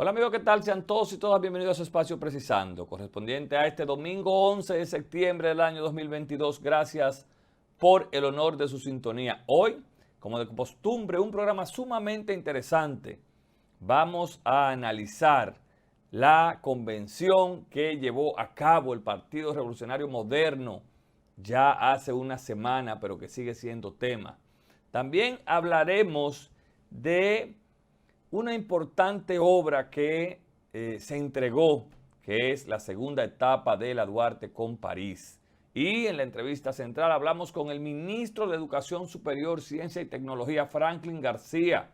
Hola amigos, ¿qué tal? Sean todos y todas bienvenidos a su espacio Precisando, correspondiente a este domingo 11 de septiembre del año 2022. Gracias por el honor de su sintonía. Hoy, como de costumbre, un programa sumamente interesante. Vamos a analizar la convención que llevó a cabo el Partido Revolucionario Moderno ya hace una semana, pero que sigue siendo tema. También hablaremos de una importante obra que se entregó, que es la segunda etapa de la Duarte con París. Y en la entrevista central hablamos con el ministro de Educación Superior, Ciencia y Tecnología, Franklin García.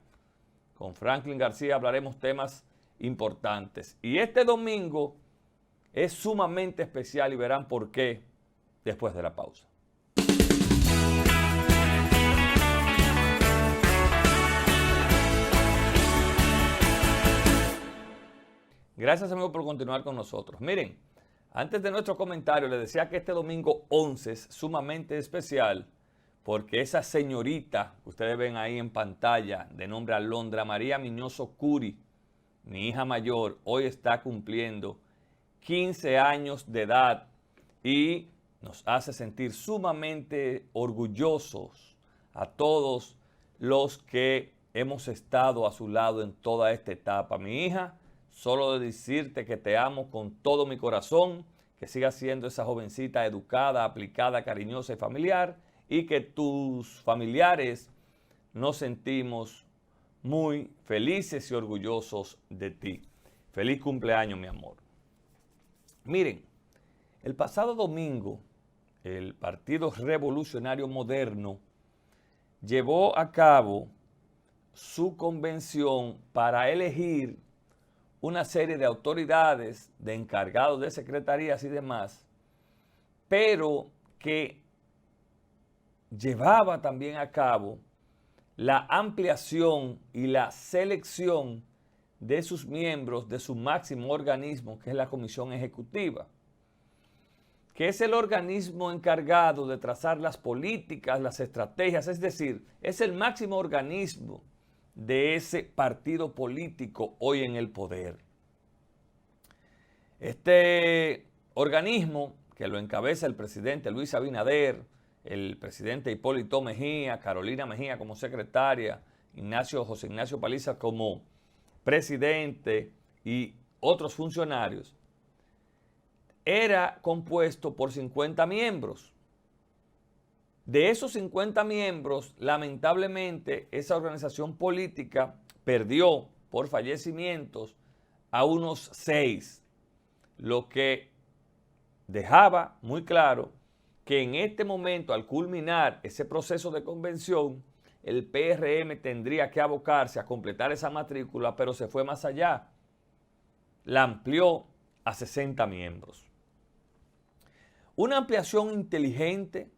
Con Franklin García hablaremos temas importantes. Y este domingo es sumamente especial y verán por qué después de la pausa. Gracias amigos por continuar con nosotros. Miren, antes de nuestro comentario les decía que este domingo 11 es sumamente especial porque esa señorita que ustedes ven ahí en pantalla de nombre Alondra María Miñoso Curi, mi hija mayor, hoy está cumpliendo 15 años de edad y nos hace sentir sumamente orgullosos a todos los que hemos estado a su lado en toda esta etapa. Mi hija, solo de decirte que te amo con todo mi corazón, que sigas siendo esa jovencita educada, aplicada, cariñosa y familiar, y que tus familiares nos sentimos muy felices y orgullosos de ti. Feliz cumpleaños, mi amor. Miren, el pasado domingo, el Partido Revolucionario Moderno llevó a cabo su convención para elegir una serie de autoridades, de encargados de secretarías y demás, pero que llevaba también a cabo la ampliación y la selección de sus miembros de su máximo organismo, que es la Comisión Ejecutiva, que es el organismo encargado de trazar las políticas, las estrategias, es decir, es el máximo organismo de ese partido político hoy en el poder. Este organismo, que lo encabeza el presidente Luis Abinader, el presidente Hipólito Mejía, Carolina Mejía como secretaria, José Ignacio Paliza como presidente y otros funcionarios, era compuesto por 50 miembros. De esos 50 miembros, lamentablemente, esa organización política perdió por fallecimientos a unos 6, lo que dejaba muy claro que en este momento, al culminar ese proceso de convención, el PRM tendría que abocarse a completar esa matrícula, pero se fue más allá. La amplió a 60 miembros. Una ampliación inteligente,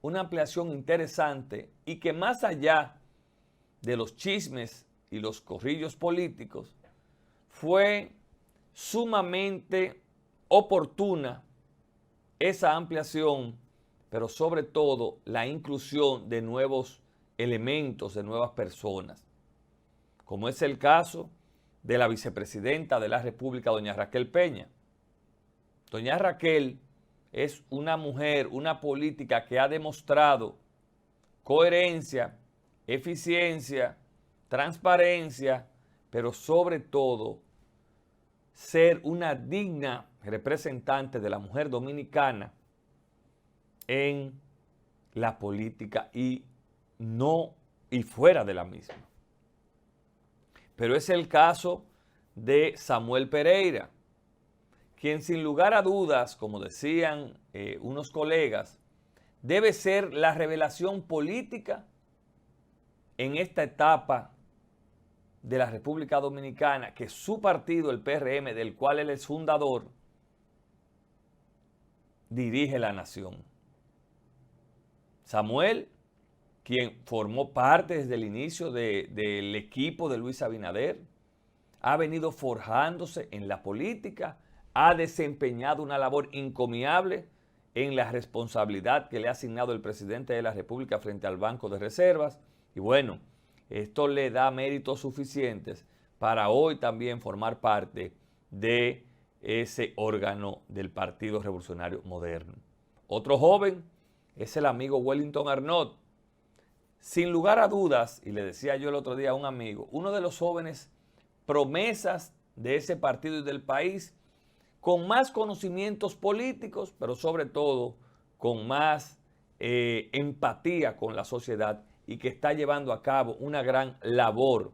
una ampliación interesante y que más allá de los chismes y los corrillos políticos, fue sumamente oportuna esa ampliación, pero sobre todo la inclusión de nuevos elementos, de nuevas personas, como es el caso de la vicepresidenta de la República, doña Raquel Peña. Doña Raquel es una mujer, una política que ha demostrado coherencia, eficiencia, transparencia, pero sobre todo ser una digna representante de la mujer dominicana en la política y fuera de la misma. Pero es el caso de Samuel Pereira, quien sin lugar a dudas, como decían unos colegas, debe ser la revelación política en esta etapa de la República Dominicana, que su partido, el PRM, del cual él es fundador, dirige la nación. Samuel, quien formó parte desde el inicio del equipo de Luis Abinader, ha venido forjándose en la política, ha desempeñado una labor encomiable en la responsabilidad que le ha asignado el presidente de la República frente al Banco de Reservas. Y bueno, esto le da méritos suficientes para hoy también formar parte de ese órgano del Partido Revolucionario Moderno. Otro joven es el amigo Wellington Arnott. Sin lugar a dudas, y le decía yo el otro día a un amigo, uno de los jóvenes promesas de ese partido y del país, con más conocimientos políticos, pero sobre todo con más empatía con la sociedad y que está llevando a cabo una gran labor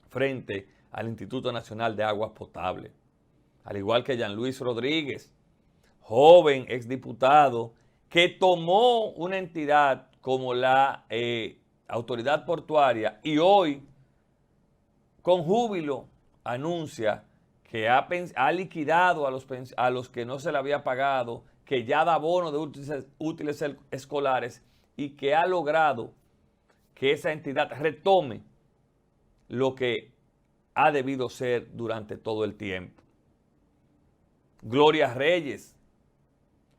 frente al Instituto Nacional de Aguas Potables. Al igual que Jean Luis Rodríguez, joven exdiputado, que tomó una entidad como la autoridad portuaria y hoy con júbilo anuncia que ha liquidado a los que no se le había pagado, que ya da bono de útiles escolares y que ha logrado que esa entidad retome lo que ha debido ser durante todo el tiempo. Gloria Reyes,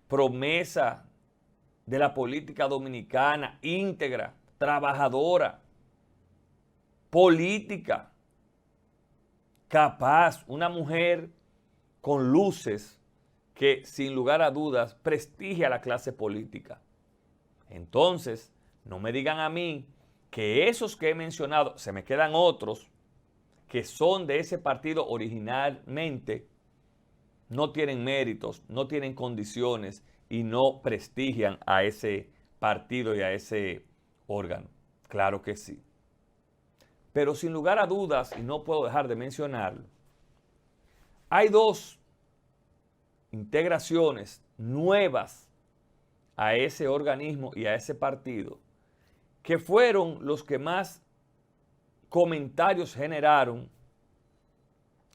promesa de la política dominicana, íntegra, trabajadora, política, capaz, una mujer con luces que sin lugar a dudas prestigia a la clase política. Entonces, no me digan a mí que esos que he mencionado, se me quedan otros que son de ese partido originalmente, no tienen méritos, no tienen condiciones y no prestigian a ese partido y a ese órgano. Claro que sí. Pero sin lugar a dudas, y no puedo dejar de mencionarlo, hay dos integraciones nuevas a ese organismo y a ese partido que fueron los que más comentarios generaron,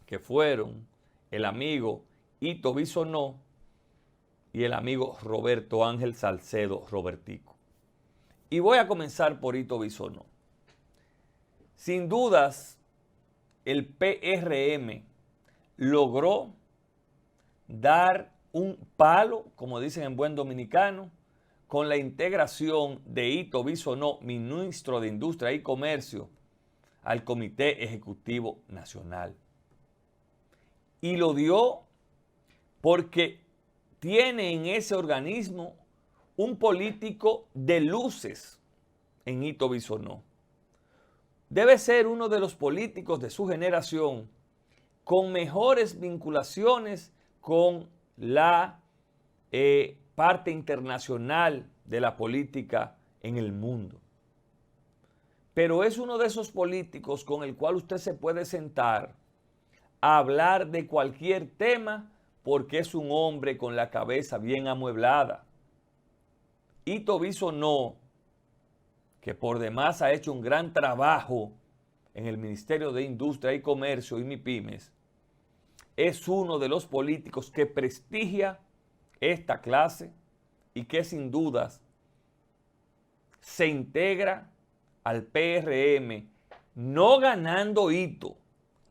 que fueron el amigo Ito Bisonó y el amigo Roberto Ángel Salcedo Robertico. Y voy a comenzar por Ito Bisonó. Sin dudas, el PRM logró dar un palo, como dicen en buen dominicano, con la integración de Ito Bisonó, ministro de Industria y Comercio, al Comité Ejecutivo Nacional. Y lo dio porque tiene en ese organismo un político de luces en Ito Bisonó. Debe ser uno de los políticos de su generación con mejores vinculaciones con la parte internacional de la política en el mundo. Pero es uno de esos políticos con el cual usted se puede sentar a hablar de cualquier tema porque es un hombre con la cabeza bien amueblada. Ito Bisonó, que por demás ha hecho un gran trabajo en el Ministerio de Industria y Comercio y MIPYMES, es uno de los políticos que prestigia esta clase y que sin dudas se integra al PRM, no ganando Ito,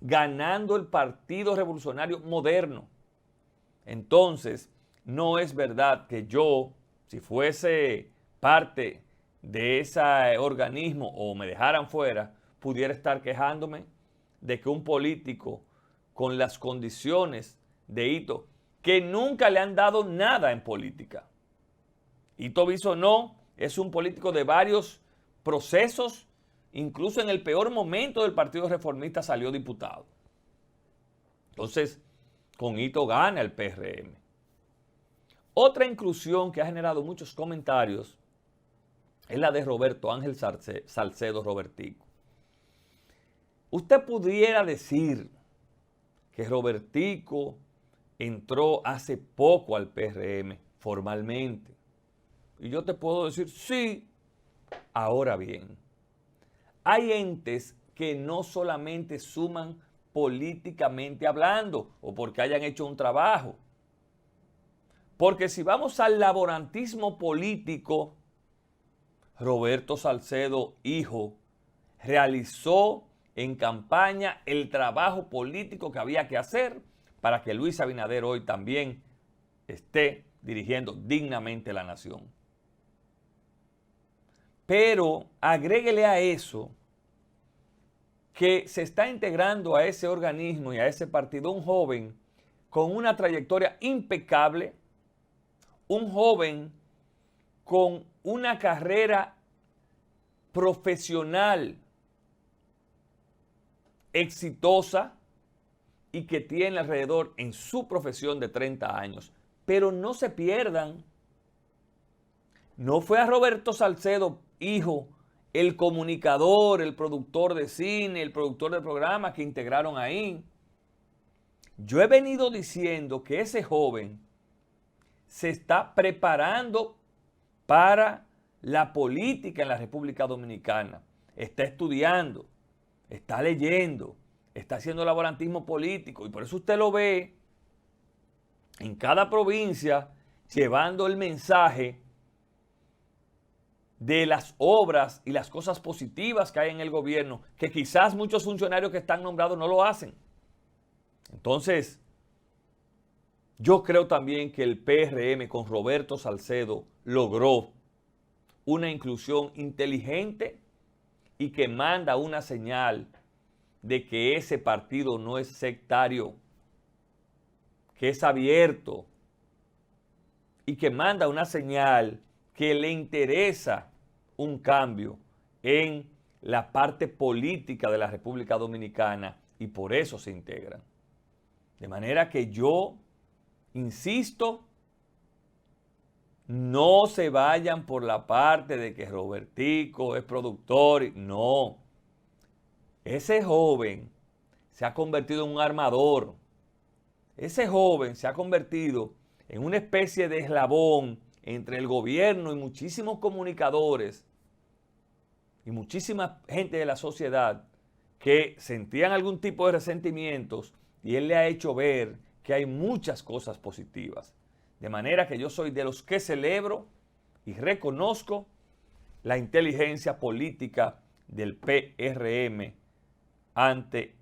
ganando el Partido Revolucionario Moderno. Entonces, no es verdad que yo, si fuese parte de ese organismo o me dejaran fuera, pudiera estar quejándome de que un político con las condiciones de Ito, que nunca le han dado nada en política. Ito Bisonó es un político de varios procesos, incluso en el peor momento del Partido Reformista salió diputado. Entonces, con Ito gana el PRM. Otra inclusión que ha generado muchos comentarios es la de Roberto Ángel Salcedo Robertico. Usted pudiera decir que Robertico entró hace poco al PRM formalmente. Y yo te puedo decir, sí. Ahora bien, hay entes que no solamente suman políticamente hablando o porque hayan hecho un trabajo. Porque si vamos al laborantismo político, Roberto Salcedo, hijo, realizó en campaña el trabajo político que había que hacer para que Luis Abinader hoy también esté dirigiendo dignamente la nación. Pero agréguele a eso que se está integrando a ese organismo y a ese partido un joven con una trayectoria impecable, un joven con una carrera profesional exitosa y que tiene alrededor en su profesión de 30 años. Pero no se pierdan, no fue a Roberto Salcedo, hijo, el comunicador, el productor de cine, el productor de programas que integraron ahí. Yo he venido diciendo que ese joven se está preparando para la política en la República Dominicana. Está estudiando, está leyendo, está haciendo laborantismo político y por eso usted lo ve en cada provincia llevando el mensaje de las obras y las cosas positivas que hay en el gobierno, que quizás muchos funcionarios que están nombrados no lo hacen. Entonces, yo creo también que el PRM con Roberto Salcedo logró una inclusión inteligente y que manda una señal de que ese partido no es sectario, que es abierto y que manda una señal que le interesa un cambio en la parte política de la República Dominicana y por eso se integran. De manera que yo insisto, no se vayan por la parte de que Robertico es productor. No, ese joven se ha convertido en un armador. Ese joven se ha convertido en una especie de eslabón entre el gobierno y muchísimos comunicadores y muchísima gente de la sociedad que sentían algún tipo de resentimientos y él le ha hecho ver que hay muchas cosas positivas. De manera que yo soy de los que celebro y reconozco la inteligencia política del PRM ante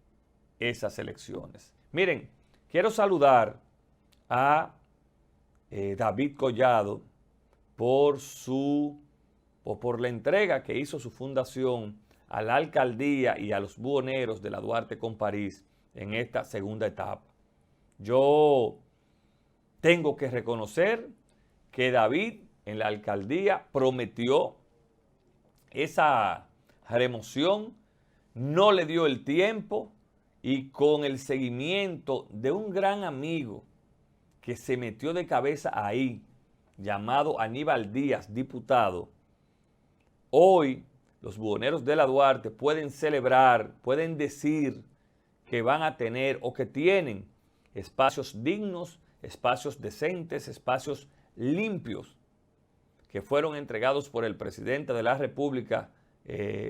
esas elecciones. Miren, quiero saludar a David Collado por la entrega que hizo su fundación a la alcaldía y a los buhoneros de la Duarte con París en esta segunda etapa. Yo tengo que reconocer que David en la alcaldía prometió esa remoción, no le dio el tiempo y con el seguimiento de un gran amigo que se metió de cabeza ahí, llamado Aníbal Díaz, diputado, hoy los buhoneros de la Duarte pueden celebrar, pueden decir que van a tener o que tienen espacios dignos, espacios decentes, espacios limpios, que fueron entregados por el presidente de la República,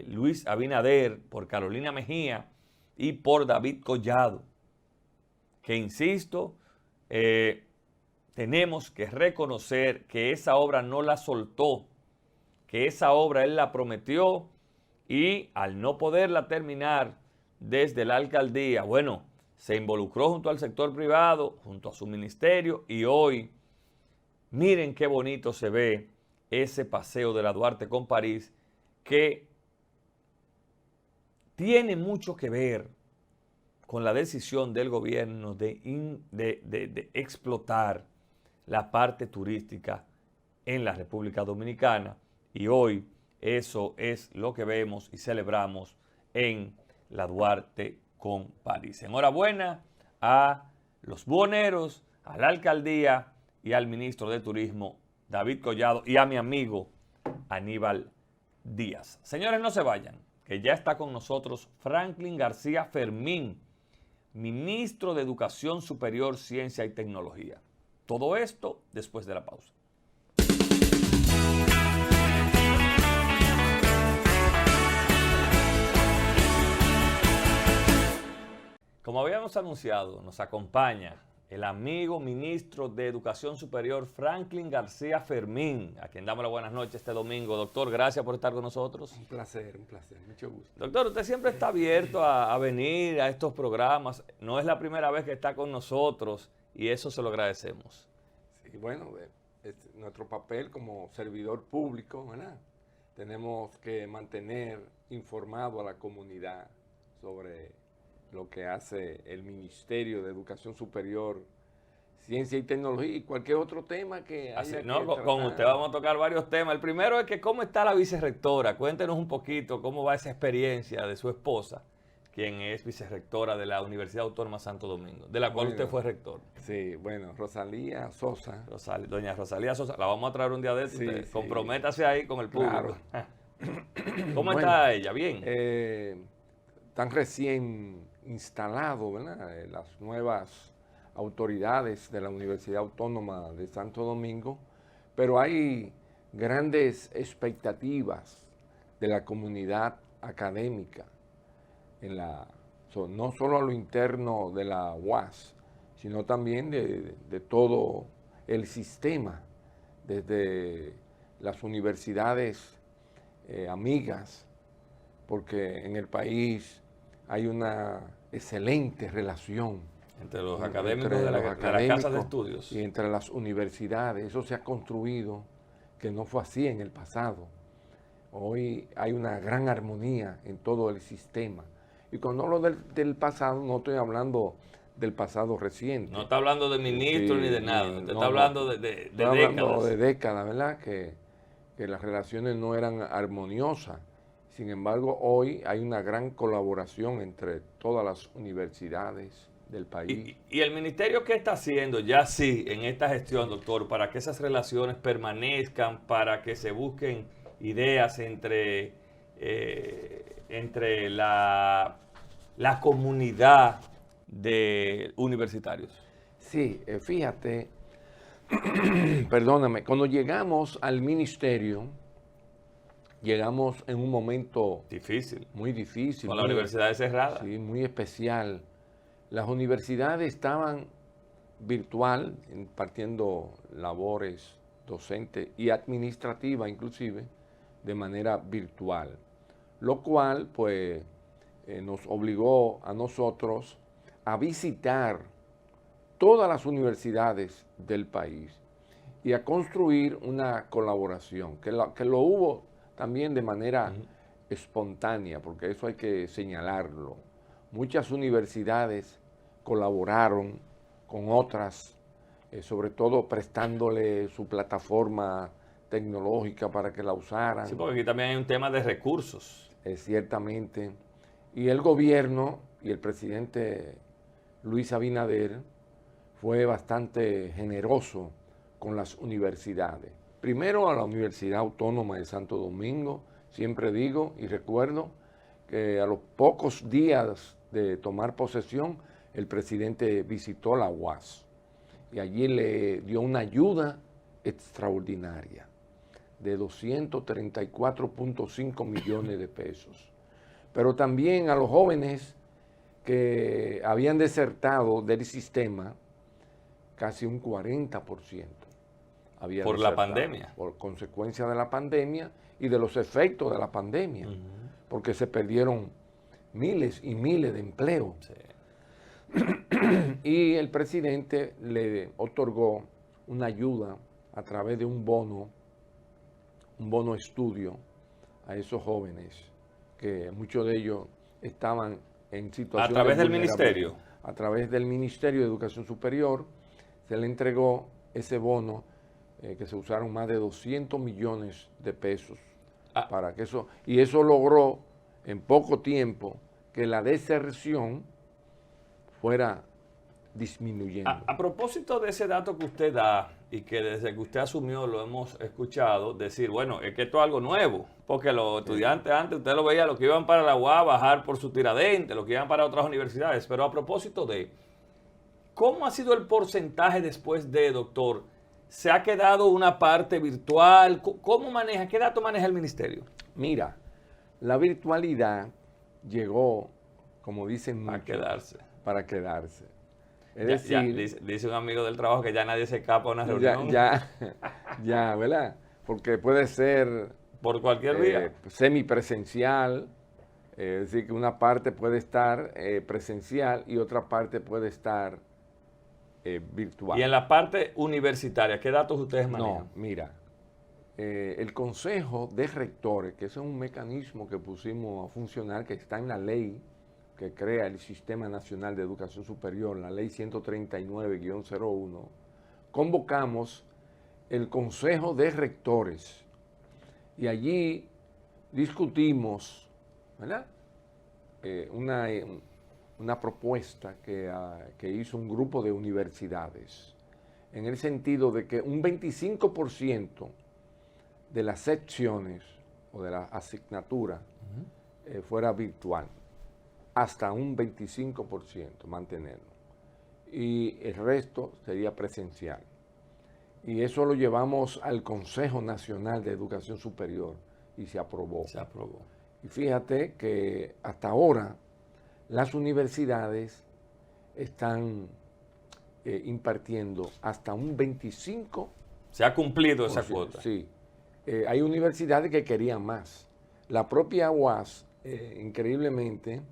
Luis Abinader, por Carolina Mejía y por David Collado, que insisto, tenemos que reconocer que esa obra no la soltó, que esa obra él la prometió y al no poderla terminar desde la alcaldía, bueno, se involucró junto al sector privado, junto a su ministerio y hoy, miren qué bonito se ve ese paseo de la Duarte con París que tiene mucho que ver con la decisión del gobierno de explotar la parte turística en la República Dominicana y hoy eso es lo que vemos y celebramos en la Duarte con París. Enhorabuena a los buhoneros, a la alcaldía y al ministro de Turismo, David Collado, y a mi amigo Aníbal Díaz. Señores, no se vayan, que ya está con nosotros Franklin García Fermín, ministro de Educación Superior, Ciencia y Tecnología. Todo esto después de la pausa. Como habíamos anunciado, nos acompaña el amigo ministro de Educación Superior, Franklin García Fermín, a quien damos las buenas noches este domingo. Doctor, gracias por estar con nosotros. Un placer, mucho gusto. Doctor, usted siempre está abierto a venir a estos programas. No es la primera vez que está con nosotros y eso se lo agradecemos. Sí, bueno, nuestro papel como servidor público, ¿verdad? Tenemos que mantener informado a la comunidad sobre lo que hace el Ministerio de Educación Superior, Ciencia y Tecnología y cualquier otro tema que Así, haya no, que con tratar. usted vamos a tocar varios temas. El primero es que cómo está la vicerrectora. Cuéntenos un poquito cómo va esa experiencia de su esposa, quien es vicerrectora de la Universidad Autónoma Santo Domingo, de la cual Bueno, usted fue rector. Sí, bueno, Rosalía Sosa. Doña Rosalía Sosa, la vamos a traer un día de esto. Sí, Usted sí. comprométase ahí con el público. Claro. ¿Cómo Bueno, está ella? Bien. Están recién instalados, ¿verdad? Las nuevas autoridades de la Universidad Autónoma de Santo Domingo, pero hay grandes expectativas de la comunidad académica, no solo a lo interno de la UAS, sino también de todo el sistema, desde las universidades amigas, porque en el país hay una excelente relación Entre los entre académicos los de las casas de académicos estudios. y entre las universidades. Eso se ha construido, que no fue así en el pasado. Hoy hay una gran armonía en todo el sistema. Y cuando hablo del pasado, no estoy hablando del pasado reciente. No está hablando de ministro Sí, ni de nada. Usted está hablando de estoy hablando décadas. de décadas, ¿verdad? Que las relaciones no eran armoniosas. Sin embargo, hoy hay una gran colaboración entre todas las universidades del país. ¿Y el ministerio qué está haciendo ya sí en esta gestión, doctor, para que esas relaciones permanezcan, para que se busquen ideas entre la comunidad de universitarios? Sí, fíjate, perdóname, cuando llegamos al ministerio, llegamos en un momento Difícil. muy difícil. Con la universidad cerrada. Sí, muy especial. Las universidades estaban virtual, impartiendo labores docentes y administrativas inclusive, de manera virtual. Lo cual, pues, nos obligó a nosotros a visitar todas las universidades del país y a construir una colaboración, que lo hubo también de manera espontánea, porque eso hay que señalarlo. Muchas universidades colaboraron con otras, sobre todo prestándole su plataforma tecnológica para que la usaran. Sí, porque aquí también hay un tema de recursos. Ciertamente. Y el gobierno y el presidente Luis Abinader fue bastante generoso con las universidades. Primero a la Universidad Autónoma de Santo Domingo, siempre digo y recuerdo que a los pocos días de tomar posesión, el presidente visitó la UAS y allí le dio una ayuda extraordinaria de 234.5 millones de pesos. Pero también a los jóvenes que habían desertado del sistema, casi un 40%. Por la pandemia. Por consecuencia de la pandemia y de los efectos de la pandemia, porque se perdieron miles y miles de empleos. Sí. Y el presidente le otorgó una ayuda a través de un bono estudio a esos jóvenes, que muchos de ellos estaban en situación ¿A través de del vulnerabilidad. ministerio? A través del Ministerio de Educación Superior se le entregó ese bono, que se usaron más de 200 millones de pesos para que eso, y eso logró en poco tiempo que la deserción fuera disminuyendo. A propósito de ese dato que usted da y que desde que usted asumió lo hemos escuchado, decir, bueno, es que esto es algo nuevo, porque los estudiantes antes usted lo veía, los que iban para la UAS a bajar por su Tiradentes, los que iban para otras universidades, pero a propósito de, ¿cómo ha sido el porcentaje después de, doctor? ¿Se ha quedado una parte virtual? ¿Cómo maneja? ¿Qué dato maneja el ministerio? Mira, la virtualidad llegó, como dicen muchos, para quedarse. Es decir, dice un amigo del trabajo que ya nadie se escapa a una reunión. Ya, ¿verdad? Porque puede ser por cualquier vía. Semipresencial, es decir, que una parte puede estar presencial y otra parte puede estar virtual. Y en la parte universitaria, ¿qué datos ustedes manejan? No, mira, el Consejo de Rectores, que ese es un mecanismo que pusimos a funcionar, que está en la ley que crea el Sistema Nacional de Educación Superior, la Ley 139-01, convocamos el Consejo de Rectores y allí discutimos, ¿verdad? Una propuesta que hizo un grupo de universidades, en el sentido de que un 25% de las secciones o de la asignatura fuera virtual, hasta un 25% mantenerlo, y el resto sería presencial. Y eso lo llevamos al Consejo Nacional de Educación Superior y se aprobó. Se aprobó. Y fíjate que hasta ahora las universidades están impartiendo hasta un 25%. Se ha cumplido esa cuota. Sí. Hay universidades que querían más. La propia UAS, increíblemente,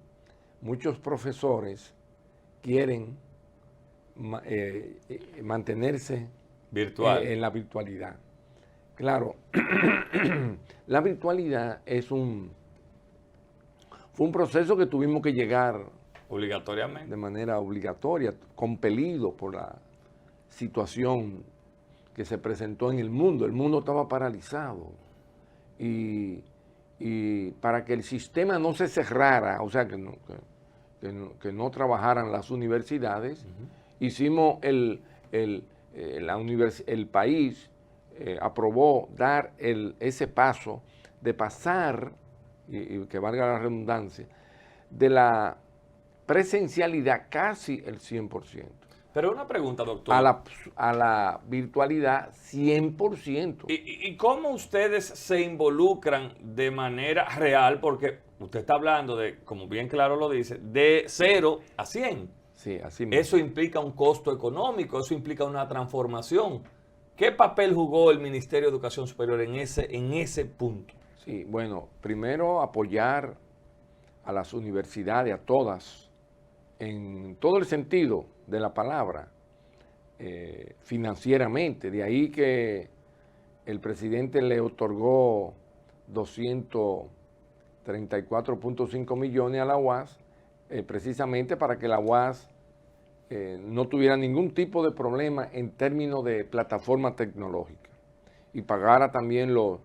muchos profesores quieren mantenerse Virtual. en la virtualidad. Claro, la virtualidad fue un proceso que tuvimos que llegar Obligatoriamente. de manera obligatoria, compelido por la situación que se presentó en el mundo. El mundo estaba paralizado. Y para que el sistema no se cerrara, o sea, que no trabajaran las universidades, hicimos el país aprobó dar ese paso de pasar, y que valga la redundancia, de la presencialidad casi el 100%. Pero una pregunta, doctor. A la virtualidad 100%. ¿Y cómo ustedes se involucran de manera real? Porque usted está hablando de, como bien claro lo dice, de 0 a 100. Sí, así mismo. Eso implica un costo económico, eso implica una transformación. ¿Qué papel jugó el Ministerio de Educación Superior en ese punto? Sí, bueno, primero apoyar a las universidades, a todas, en todo el sentido de la palabra, financieramente. De ahí que el presidente le otorgó 234.5 millones a la UAS, precisamente para que la UAS no tuviera ningún tipo de problema en términos de plataforma tecnológica y pagara también los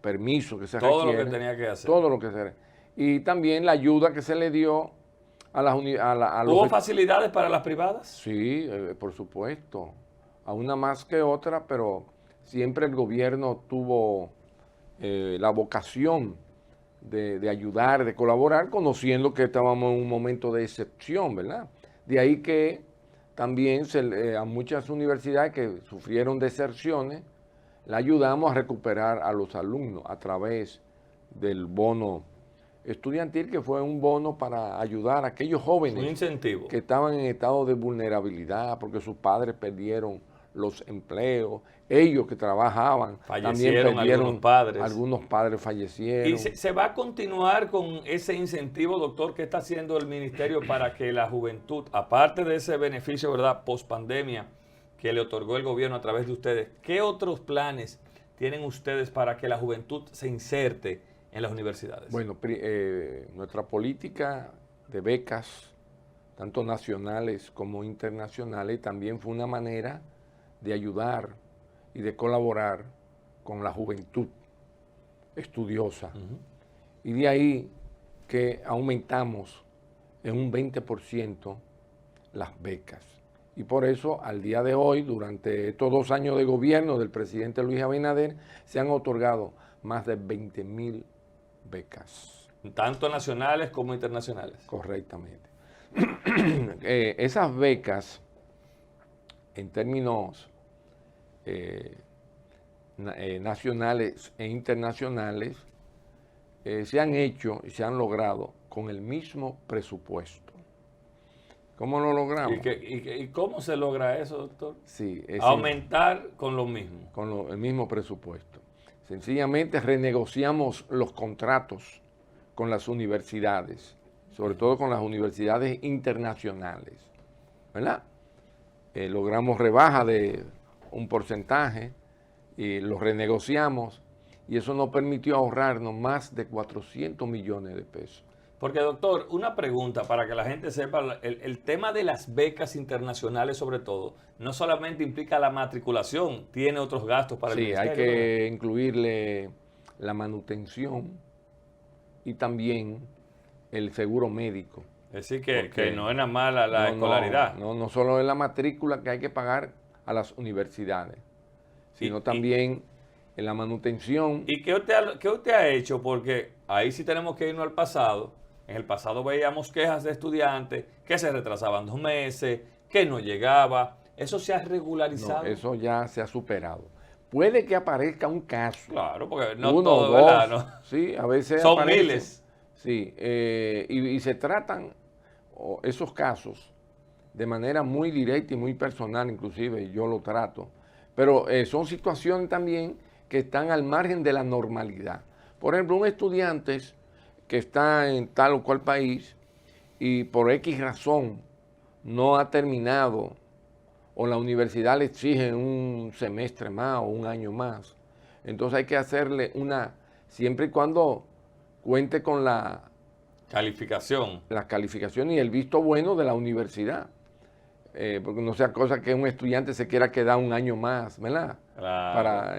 permisos que se requieren. Todo lo que tenía que hacer. Todo lo que se. Y también la ayuda que se le dio a las ¿Hubo facilidades para las privadas? Sí, por supuesto. A una más que otra, pero siempre el gobierno tuvo la vocación de ayudar, de colaborar, conociendo que estábamos en un momento de excepción, ¿verdad? De ahí que también a muchas universidades que sufrieron deserciones, la ayudamos a recuperar a los alumnos a través del bono estudiantil, que fue un bono para ayudar a aquellos jóvenes Un incentivo. que estaban en estado de vulnerabilidad porque sus padres perdieron los empleos, ellos que trabajaban también perdieron, algunos padres fallecieron. ¿Y se va a continuar con ese incentivo, doctor, que está haciendo el ministerio para que la juventud, aparte de ese beneficio, ¿verdad?, post pandemia que le otorgó el gobierno a través de ustedes, qué otros planes tienen ustedes para que la juventud se inserte en las universidades? Bueno, nuestra política de becas, tanto nacionales como internacionales, también fue una manera de ayudar y de colaborar con la juventud estudiosa. Y de ahí que aumentamos en un 20% las becas. Y por eso, al día de hoy, durante estos 2 años de gobierno del presidente Luis Abinader, se han otorgado más de 20,000 becas. Tanto nacionales como internacionales. Correctamente. Esas becas, en términos nacionales e internacionales, se han hecho y se han logrado con el mismo presupuesto. ¿Cómo lo logramos? ¿Y cómo se logra eso, doctor? Sí, aumentar con lo mismo. Con el mismo presupuesto. Sencillamente renegociamos los contratos con las universidades, sobre todo con las universidades internacionales, ¿verdad? Logramos rebaja de un porcentaje y lo renegociamos y eso nos permitió ahorrarnos más de 400 millones de pesos. Porque, doctor, una pregunta para que la gente sepa, el tema de las becas internacionales sobre todo, no solamente implica la matriculación, tiene otros gastos para el Sí, hay ministerio, ¿verdad? que incluirle la manutención y también el seguro médico. Es decir, que Porque no es nada más la no, escolaridad. no solo es la matrícula que hay que pagar a las universidades, sino también en la manutención. ¿Y qué usted ha hecho? Porque ahí sí tenemos que irnos al pasado. En el pasado veíamos quejas de estudiantes que se retrasaban 2 meses, que no llegaba. ¿Eso se ha No, regularizado? eso ya se ha superado. Puede que aparezca un caso, Claro, porque no uno o todo, ¿verdad? dos, No. sí, a veces Son aparecen. miles. Sí, y se tratan esos casos de manera muy directa y muy personal, inclusive yo lo trato, pero son situaciones también que están al margen de la normalidad. Por ejemplo, un estudiante que está en tal o cual país y por X razón no ha terminado o la universidad le exige un semestre más o un año más, entonces hay que hacerle siempre y cuando cuente con Calificación. las calificaciones y el visto bueno de la universidad. Porque no sea cosa que un estudiante se quiera quedar un año más, ¿verdad? Claro. Para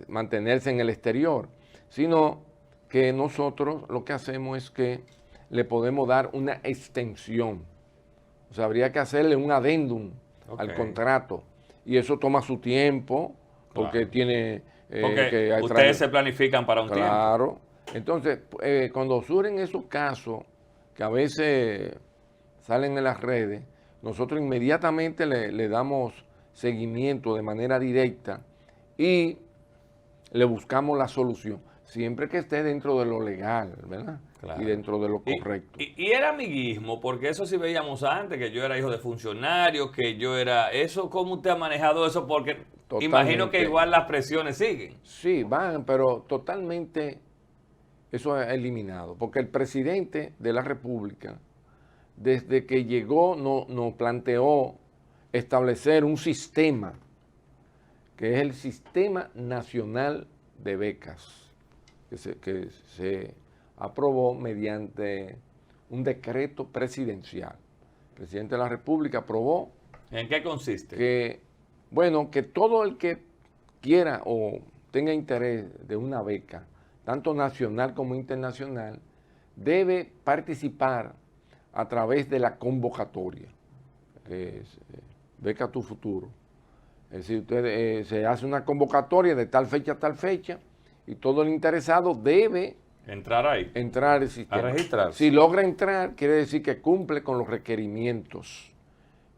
mantenerse en el exterior, sino que nosotros lo que hacemos es que le podemos dar una extensión. O sea, habría que hacerle un adendum al contrato y eso toma su tiempo porque Claro. tiene Porque ustedes se planifican para un tiempo. Claro. Entonces, cuando surgen esos casos que a veces salen en las redes, nosotros inmediatamente le damos seguimiento de manera directa y le buscamos la solución, siempre que esté dentro de lo legal, ¿verdad? Claro. Y dentro de lo correcto. Y era amiguismo, porque eso sí veíamos antes, que yo era hijo de funcionario, que yo era... Eso, ¿cómo usted ha manejado eso? Porque imagino que Totalmente. igual las presiones siguen. Sí, van, pero totalmente eso es eliminado, porque el presidente de la República, desde que llegó, nos planteó establecer un sistema, que es el Sistema Nacional de Becas, que se aprobó mediante un decreto presidencial. El presidente de la República aprobó ¿En qué consiste? que, bueno, que todo el que quiera o tenga interés de una beca, tanto nacional como internacional, debe participar a través de la convocatoria, que es Beca Tu Futuro. Es decir, se hace una convocatoria de tal fecha a tal fecha y todo el interesado debe Entrar ahí. entrar al sistema. A registrarse. Si logra entrar, quiere decir que cumple con los requerimientos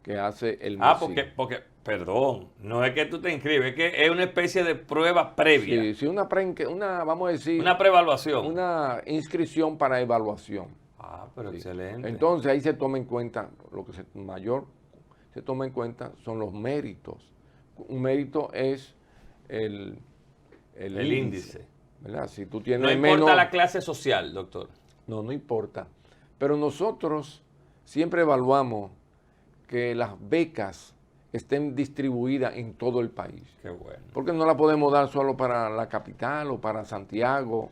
que hace el MESI. Porque, perdón, no es que tú te inscribes, es que es una especie de prueba previa. Sí, vamos a decir, Una preevaluación. una inscripción para evaluación. Pero Sí. excelente. Entonces ahí se toma en cuenta, lo que mayor se toma en cuenta son los méritos. Un mérito es el índice. ¿verdad? Si tú tienes No importa menos, la clase social, doctor. no importa. Pero nosotros siempre evaluamos que las becas estén distribuidas en todo el país. Qué bueno. Porque no la podemos dar solo para la capital o para Santiago,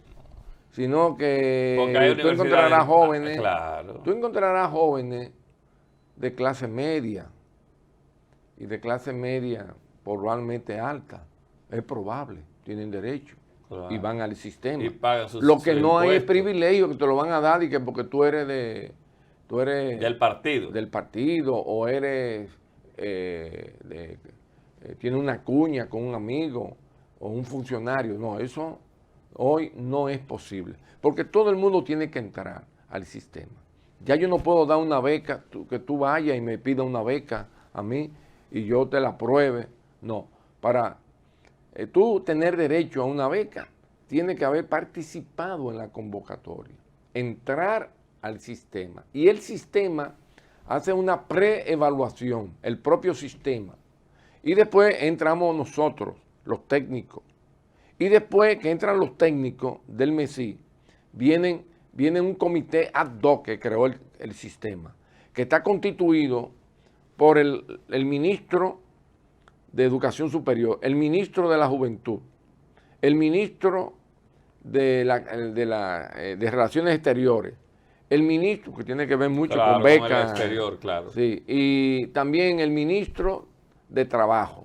sino que Porque hay tú encontrarás jóvenes, claro. tú encontrarás jóvenes de clase media y de clase media probablemente alta. Es probable, tienen derecho. Claro. Y van al sistema. Y pagan sus Lo que no hay es impuestos. privilegio que te lo van a dar y que porque tú eres Del partido. del partido o eres tienes una cuña con un amigo o un funcionario. No, eso hoy no es posible. Porque todo el mundo tiene que entrar al sistema. Ya yo no puedo dar una beca, que tú vayas y me pidas una beca a mí y yo te la apruebe. No, para tú tener derecho a una beca, tiene que haber participado en la convocatoria, entrar al sistema. Y el sistema hace una preevaluación, el propio sistema. Y después entramos nosotros, los técnicos. Y después que entran los técnicos del MESI, viene un comité ad hoc que creó el sistema, que está constituido por el ministro de Educación Superior, el ministro de la Juventud, el ministro de Relaciones Exteriores, el ministro, que tiene que ver mucho Claro, con becas. con el exterior, claro. Sí, y también el ministro de Trabajo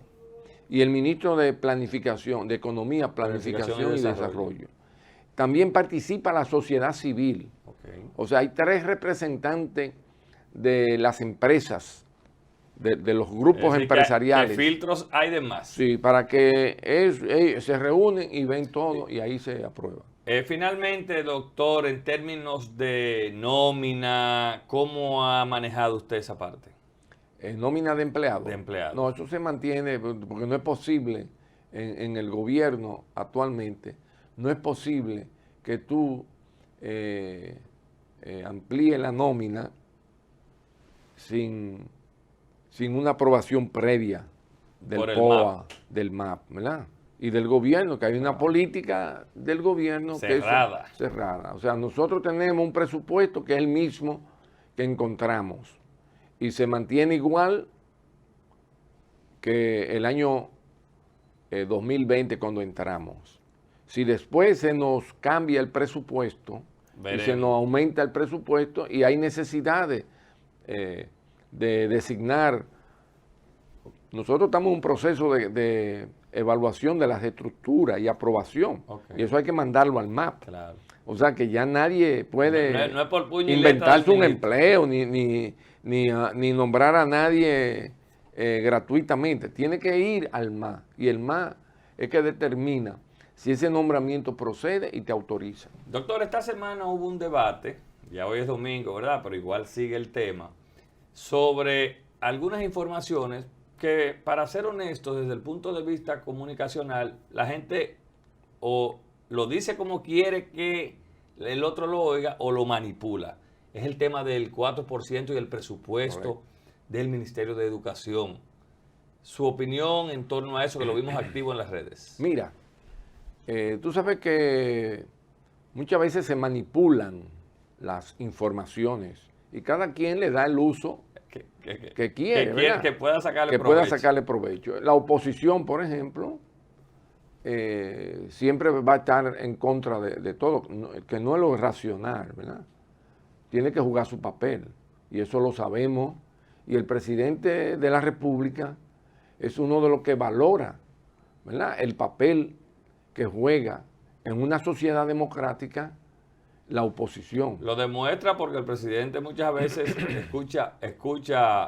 y el ministro de Planificación, de Economía, Planificación y Desarrollo. También participa la sociedad civil. Okay. O sea, hay 3 representantes de las empresas, de los grupos empresariales. ¿Qué filtros hay de más? Sí, para que se reúnen y ven todo y ahí se aprueba. Finalmente, doctor, en términos de nómina, ¿cómo ha manejado usted esa parte? Nómina de empleados. De empleados. No, eso se mantiene porque no es posible en el gobierno actualmente, no es posible que tú amplíes la nómina sin una aprobación previa del POA, del MAP, ¿verdad? Y del gobierno, que hay una política del gobierno cerrada. Que es cerrada. O sea, nosotros tenemos un presupuesto que es el mismo que encontramos y se mantiene igual que el año 2020 cuando entramos. Si después se nos cambia el presupuesto y se nos aumenta el presupuesto y hay necesidades de designar, nosotros estamos en un proceso de evaluación de las estructuras y aprobación. Okay. Y eso hay que mandarlo al MAP. Claro. O sea que ya nadie puede no es por puño inventarse un empleo ni nombrar a nadie gratuitamente. Tiene que ir al MAP. Y el MAP es que determina si ese nombramiento procede y te autoriza. Doctor, esta semana hubo un debate, ya hoy es domingo, ¿verdad? Pero igual sigue el tema, sobre algunas informaciones que, para ser honestos, desde el punto de vista comunicacional, la gente o lo dice como quiere que el otro lo oiga o lo manipula. Es el tema del 4% y el presupuesto del Ministerio de Educación. Su opinión en torno a eso, que lo vimos activo en las redes. Mira, tú sabes que muchas veces se manipulan las informaciones y cada quien le da el uso que quiere, que pueda sacarle provecho. La oposición, por ejemplo, siempre va a estar en contra de todo, que no es lo racional, ¿verdad? Tiene que jugar su papel y eso lo sabemos. Y el presidente de la República es uno de los que valora, ¿verdad?, el papel que juega en una sociedad democrática la oposición. Lo demuestra porque el presidente muchas veces escucha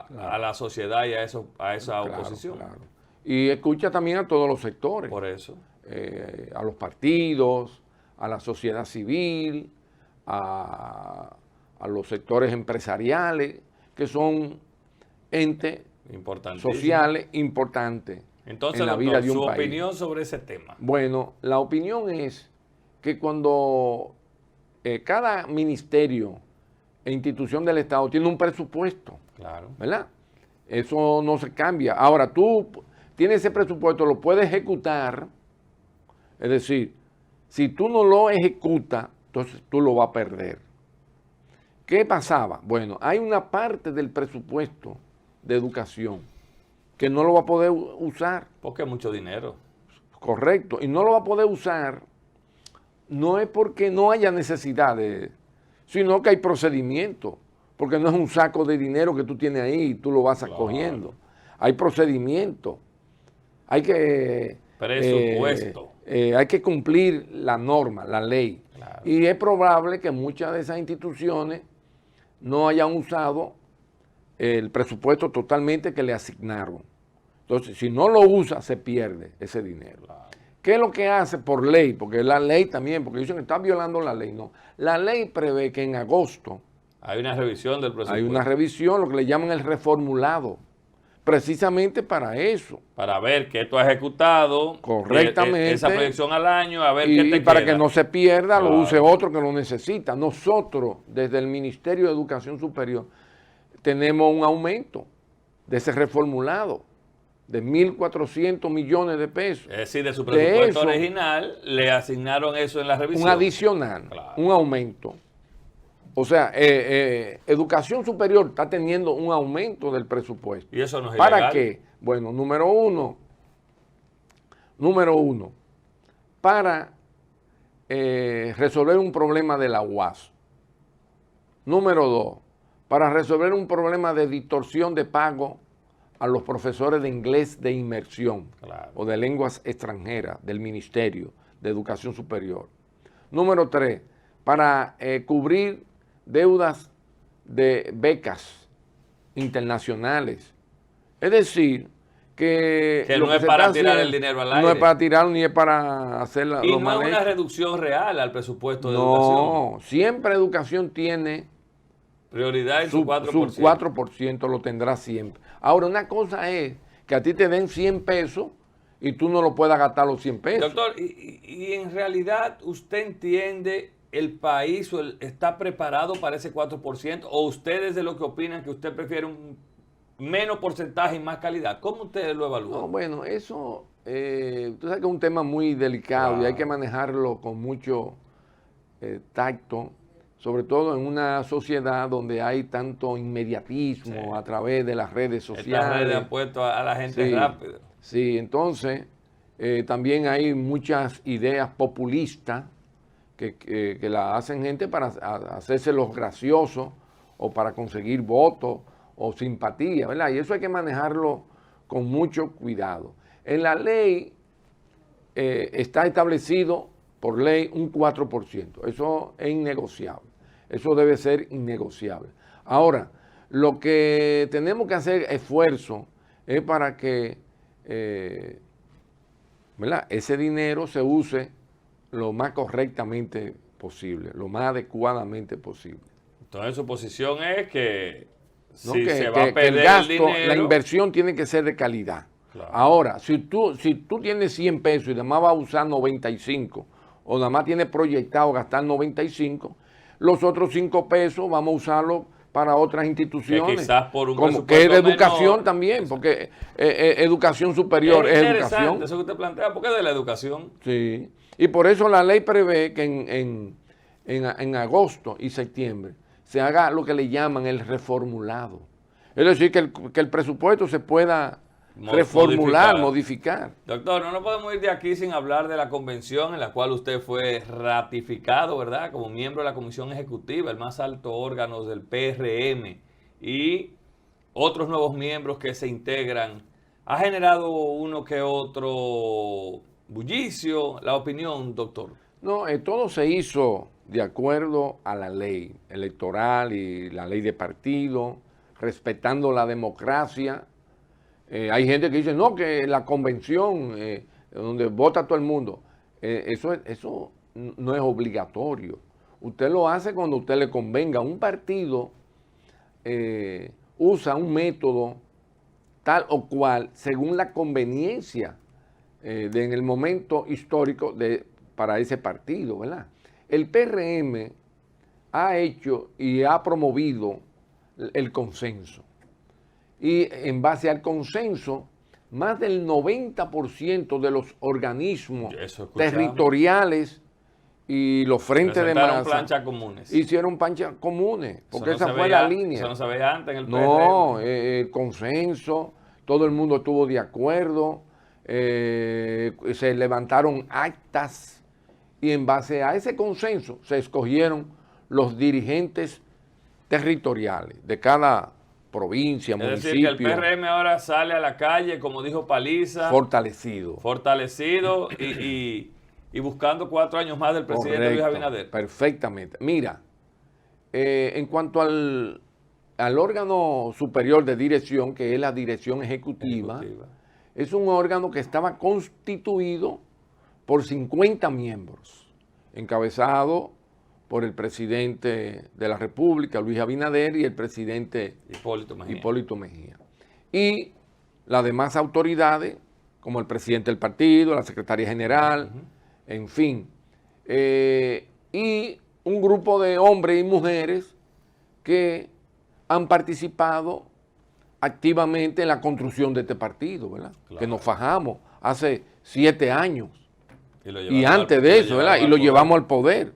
claro, a la sociedad y a esa oposición. Claro. Y escucha también a todos los sectores. Por eso. A los partidos, a la sociedad civil, a los sectores empresariales, que son entes sociales importantes. Entonces, en la doctor, vida de un su país. opinión sobre ese tema. Bueno, la opinión es que cuando cada ministerio e institución del Estado tiene un presupuesto, claro, ¿verdad? Eso no se cambia. Ahora, tú tienes ese presupuesto, lo puedes ejecutar, es decir, si tú no lo ejecutas, entonces tú lo vas a perder. ¿Qué pasaba? Bueno, hay una parte del presupuesto de educación que no lo va a poder usar. Porque es mucho dinero. Correcto. Y no lo va a poder usar, no es porque no haya necesidad sino que hay procedimiento. Porque no es un saco de dinero que tú tienes ahí y tú lo vas acogiendo. Hay procedimiento. Hay que... presupuesto. Hay que cumplir la norma, la ley. Claro. Y es probable que muchas de esas instituciones no hayan usado el presupuesto totalmente que le asignaron. Entonces, si no lo usa, se pierde ese dinero. Claro. ¿Qué es lo que hace por ley? Porque la ley también, porque dicen que están violando la ley. No, la ley prevé que en agosto hay una revisión del presupuesto. Hay una revisión, lo que le llaman el reformulado, precisamente para eso. Para ver qué tú has ejecutado. Correctamente. Esa proyección al año, a ver qué te y para queda. Que no se pierda, claro, lo use otro que lo necesita. Nosotros, desde el Ministerio de Educación Superior, tenemos un aumento de ese reformulado de 1.400 millones de pesos. Es decir, de su presupuesto original le asignaron eso en la revisión. Un adicional, claro, un aumento. O sea, Educación Superior está teniendo un aumento del presupuesto. ¿Y eso no es ¿Para ilegal? qué? Bueno, número uno, para resolver un problema de la UAS. Número 2, para resolver un problema de distorsión de pago a los profesores de inglés de inmersión o de lenguas extranjeras del Ministerio de Educación Superior. Número 3, para cubrir deudas de becas internacionales. Es decir, que no es para tirar el dinero al aire. No es para tirarlo ni es para hacer la... Y no es una reducción real al presupuesto de educación. No, siempre educación tiene prioridad en su 4%. Su 4% lo tendrá siempre. Ahora, una cosa es que a ti te den 100 pesos y tú no lo puedas gastar los 100 pesos. Doctor, y en realidad usted entiende el país está preparado para ese 4%, o ustedes de lo que opinan que usted prefiere un menos porcentaje y más calidad. ¿Cómo ustedes lo evalúan? No, bueno, eso, tú sabes que es un tema muy delicado y hay que manejarlo con mucho tacto, sobre todo en una sociedad donde hay tanto inmediatismo a través de las redes sociales. Estas redes han puesto a la gente rápido. Sí, entonces también hay muchas ideas populistas que la hacen gente para hacerse los graciosos o para conseguir votos o simpatía, ¿verdad? Y eso hay que manejarlo con mucho cuidado. En la ley está establecido por ley un 4%. Eso es innegociable. Eso debe ser innegociable. Ahora, lo que tenemos que hacer esfuerzo es para que ¿verdad? Ese dinero se use lo más correctamente posible, lo más adecuadamente posible. Entonces su posición es que no, si que, se va a perder el gasto, el dinero, la inversión tiene que ser de calidad. Claro. Ahora, si tú tienes 100 pesos y además vas a usar 95, o nada más tienes proyectado gastar 95, los otros 5 pesos vamos a usarlos para otras instituciones. Que quizás por un como que es de educación menor, también, porque educación superior es educación. Eso que usted plantea, porque es de la educación. Sí, y por eso la ley prevé que en agosto y septiembre se haga lo que le llaman el reformulado. Es decir, que el presupuesto se pueda reformular, modificar. Doctor, no nos podemos ir de aquí sin hablar de la convención en la cual usted fue ratificado, ¿verdad? Como miembro de la Comisión Ejecutiva, el más alto órgano del PRM, y otros nuevos miembros que se integran. Ha generado uno que otro bullicio. La opinión, doctor. No, todo se hizo de acuerdo a la ley electoral y la ley de partido, respetando la democracia. Hay gente que dice, no, que la convención, donde vota todo el mundo, eso no es obligatorio. Usted lo hace cuando a usted le convenga. Un partido usa un método tal o cual según la conveniencia en el momento histórico para ese partido, ¿verdad? El PRM ha hecho y ha promovido el consenso. Y en base al consenso, más del 90% de los organismos territoriales y los frentes de masa planchas comunes. Hicieron planchas comunes, porque esa fue la línea. Eso no se veía antes en el PRM. No, el consenso, todo el mundo estuvo de acuerdo, se levantaron actas y en base a ese consenso se escogieron los dirigentes territoriales de cada provincia, municipio. Es decir, que el PRM ahora sale a la calle, como dijo Paliza. Fortalecido. Y buscando 4 años más del presidente Luis Abinader. Perfectamente. Mira, en cuanto al órgano superior de dirección, que es la dirección ejecutiva, es un órgano que estaba constituido por 50 miembros, encabezado por el presidente de la República, Luis Abinader, y el presidente Hipólito Mejía. Y las demás autoridades, como el presidente del partido, la secretaria general, en fin. Y un grupo de hombres y mujeres que han participado activamente en la construcción de este partido, ¿verdad? Claro. Que nos fajamos hace 7 años. Y antes de eso, ¿verdad? Y lo llevamos al poder.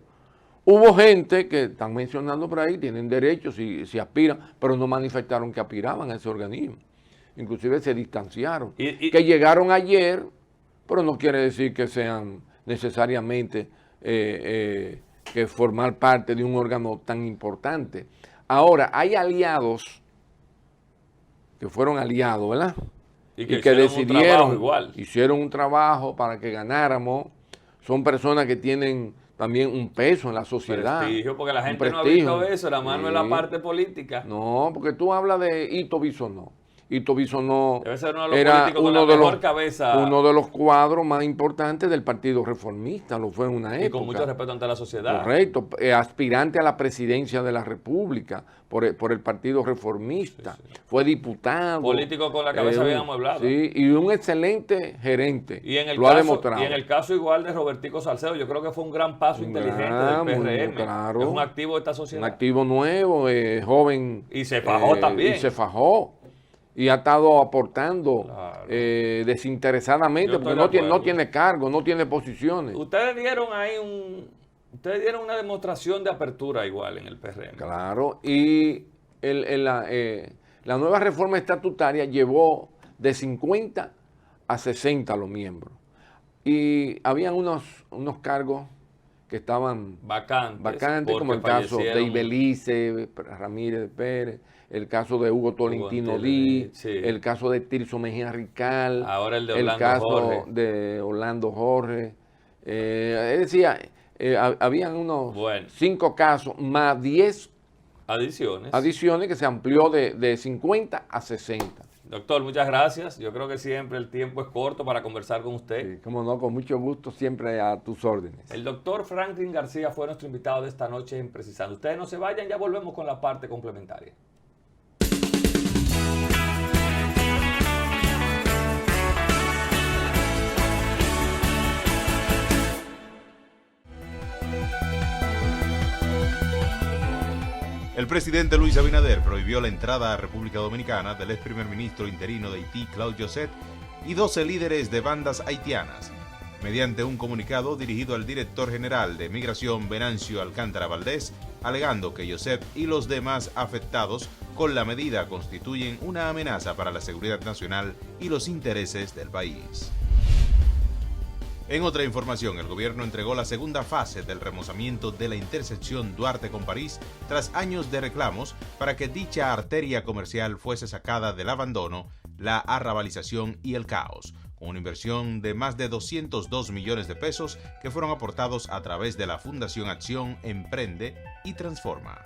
Hubo gente que están mencionando por ahí, tienen derechos si aspiran, pero no manifestaron que aspiraban a ese organismo. Inclusive se distanciaron. Que llegaron ayer, pero no quiere decir que sean necesariamente que formar parte de un órgano tan importante. Ahora, hay aliados que fueron aliados, ¿verdad? Y que decidieron, hicieron un trabajo para que ganáramos. Son personas que tienen también un peso en la sociedad. Prestigio, porque la gente no ha visto eso, la mano en la parte política. No, porque tú hablas de Ito Bisonó. Ito Bisonó era uno de los cuadros más importantes del Partido Reformista, lo fue en una época. Y con mucho respeto ante la sociedad. Correcto, aspirante a la presidencia de la República por el Partido Reformista. Sí, sí. Fue diputado. Político con la cabeza bien amueblada. Sí, y un excelente gerente. Y en el lo caso, ha demostrado. Y en el caso igual de Robertico Salcedo, yo creo que fue un gran paso inteligente del PRM. Claro, es un activo de esta sociedad. Un activo nuevo, joven. Y se fajó también. Y se fajó. Y ha estado aportando desinteresadamente, porque no tiene cargo, no tiene posiciones. Ustedes dieron ahí una demostración de apertura igual en el PRM. Claro, y la nueva reforma estatutaria llevó de 50 a 60 los miembros. Y habían unos cargos que estaban vacantes como el caso de Ibelice Ramírez Pérez, el caso de Hugo Tolentino Díaz, sí. El caso de Tirso Mejía Rical, ahora el caso de Orlando Jorge. Es decir, habían unos 5 casos más 10 adiciones que se amplió de 50 a 60. Doctor, muchas gracias. Yo creo que siempre el tiempo es corto para conversar con usted. Sí, cómo no, con mucho gusto, siempre a tus órdenes. El doctor Franklin García fue nuestro invitado de esta noche en Precisando. Ustedes no se vayan, ya volvemos con la parte complementaria. El presidente Luis Abinader prohibió la entrada a República Dominicana del ex primer ministro interino de Haití, Claude Joseph, y 12 líderes de bandas haitianas. Mediante un comunicado dirigido al director general de Migración, Venancio Alcántara Valdés, alegando que Joseph y los demás afectados con la medida constituyen una amenaza para la seguridad nacional y los intereses del país. En otra información, el gobierno entregó la segunda fase del remozamiento de la intersección Duarte con París tras años de reclamos para que dicha arteria comercial fuese sacada del abandono, la arrabalización y el caos, con una inversión de más de 202 millones de pesos que fueron aportados a través de la Fundación Acción Emprende y Transforma.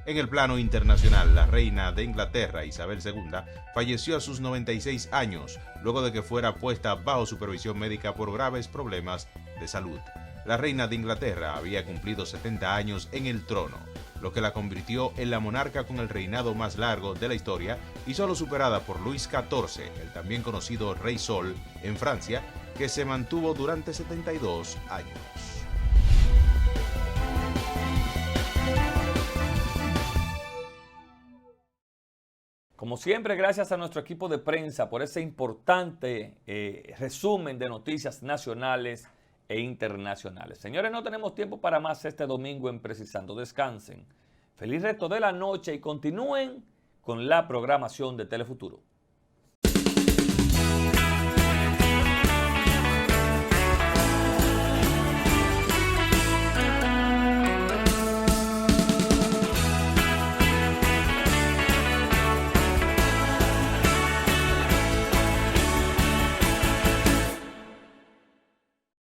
En el plano internacional, la reina de Inglaterra, Isabel II, falleció a sus 96 años, luego de que fuera puesta bajo supervisión médica por graves problemas de salud. La reina de Inglaterra había cumplido 70 años en el trono, lo que la convirtió en la monarca con el reinado más largo de la historia y solo superada por Luis XIV, el también conocido Rey Sol, en Francia, que se mantuvo durante 72 años. Como siempre, gracias a nuestro equipo de prensa por ese importante resumen de noticias nacionales e internacionales. Señores, no tenemos tiempo para más este domingo en Precisando. Descansen. Feliz resto de la noche y continúen con la programación de Telefuturo.